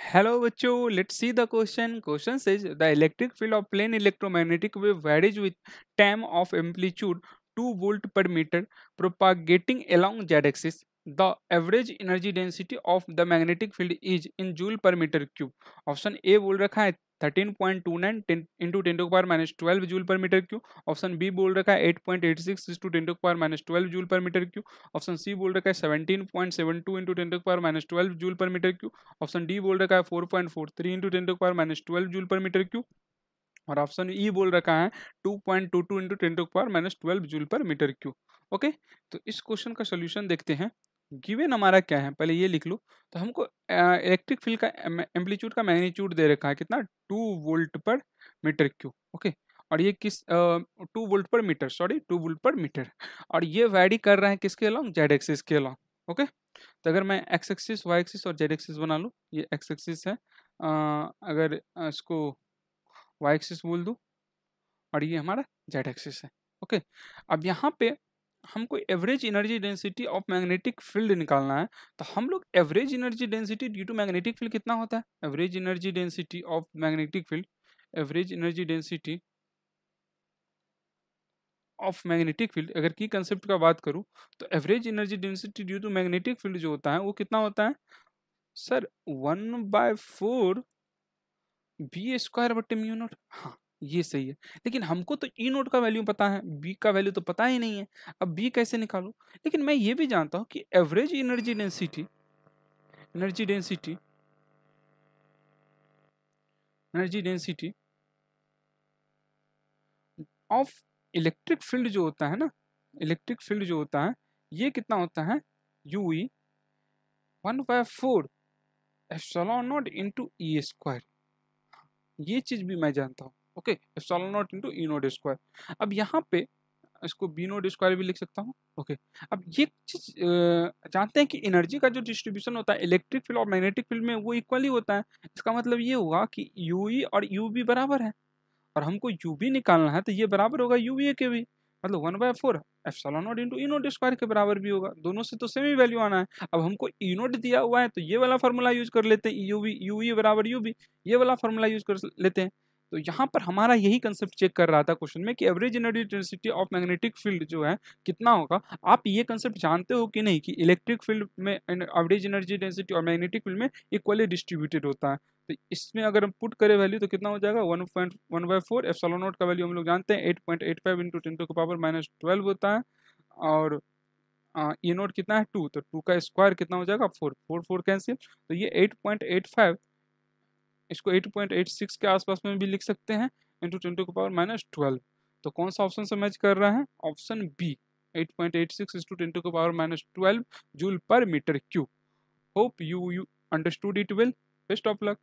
Hello, Bacho. Let's see the question. Question says the electric field of plane electromagnetic wave varies with time of amplitude 2 volt per meter propagating along z-axis. The average energy density of the magnetic field is in joule per meter cube. Option A बोल रखा है 13.29 into 10⁻12 joule per metre cube. Option B बोल रखा है 8.86 into 10⁻12 joule per metre cube. Option C बोल रखा है 17.72 into 10⁻12 joule per metre cube. Option D बोल रखा है 4.43 into 10⁻12 joule per metre cube. और ऑप्शन ई बोल रखा है 2.22 into 10⁻12 joule per metre cube. Okay, तो इस क्वेश्चन का सोल्यूशन देखते हैं. गिवन हमारा क्या है, पहले ये लिख लो. तो हमको इलेक्ट्रिक फील्ड का एम्पलीट्यूड का मैग्नीट्यूड दे रखा है कितना, 2 वोल्ट पर मीटर क्यूब. ओके, और ये किस 2 वोल्ट पर मीटर, सॉरी 2 वोल्ट पर मीटर. और ये वैरी कर रहा है किसके अलॉन्ग, जेड एक्सिस के अलॉन्ग. ओके, तो अगर मैं एक्स एक्सिस, वाई एक्सिस और जेड एक्सिस बना लूँ, ये एक्स एक्सिस है, अगर इसको वाई एक्सिस बोल दूँ और ये हमारा जेड एक्सिस है. ओके, अब यहाँ पे हमको average energy density of magnetic field निकालना है. तो हम लोग average energy density due to magnetic field कितना होता है, average energy density of magnetic field, average energy density of magnetic field, अगर की कंसेप्ट का बात करूं तो average energy density due to magnetic field जो होता है वो कितना होता है सर, 1/4 बी स्क्वायर बटे म्यू नॉट. हाँ, ये सही है. लेकिन हमको तो ई नोट का वैल्यू पता है, बी का वैल्यू तो पता ही नहीं है. अब बी कैसे निकालूं. लेकिन मैं ये भी जानता हूं कि average energy density, energy density, energy density of electric field जो होता है ना, इलेक्ट्रिक फील्ड जो होता है ये कितना होता है, you E 1/4 epsilon not into E square. ये चीज भी मैं जानता हूँ. Okay, epsilon not into E not square. अब यहाँ पे इसको बी नोट स्क्वायर भी लिख सकता हूँ. ओके, अब ये चीज जानते हैं कि एनर्जी का जो डिस्ट्रीब्यूशन होता है इलेक्ट्रिक फील्ड और मैग्नेटिक फील्ड में वो इक्वली होता है. इसका मतलब ये हुआ कि यू ई और यू बी बराबर है, और हमको यू बी निकालना है तो ये बराबर होगा यू बी के भी. मतलब 1/4 epsilon not into E note square के बराबर भी होगा. दोनों से तो सेम ही वैल्यू आना है. अब हमको ई नोट दिया हुआ है तो ये वाला फॉर्मूला यूज कर लेते हैं, यू ई बराबर यू बी, ये वाला फॉर्मूला यूज कर लेते हैं. तो यहाँ पर हमारा यही कंसेप्ट चेक कर रहा था क्वेश्चन में कि average energy density of magnetic field जो है कितना होगा. आप ये कंसेप्ट जानते हो कि नहीं कि इलेक्ट्रिक फील्ड में एवरेज एनर्जी डेंसिटी और मैग्नेटिक फील्ड में इक्वली डिस्ट्रीब्यूटेड होता है. तो इसमें अगर हम पुट करें वैल्यू तो कितना हो जाएगा, 1/4 एप्सिलॉन नॉट का वैल्यू हम लोग जानते हैं 8.85 इंटू 10⁻−12 होता है. और ई नोट कितना है 2, तो 2 का स्क्वायर कितना हो जाएगा 4, 4 4 कैंसिल. तो ये 8.85, इसको 8.86 के आसपास में भी लिख सकते हैं इंटू 10⁻−12. तो कौन सा ऑप्शन से मैच कर रहा है, option B 8.86 into 10⁻12 joule per metre cube. Hope you understood it well. Best of luck.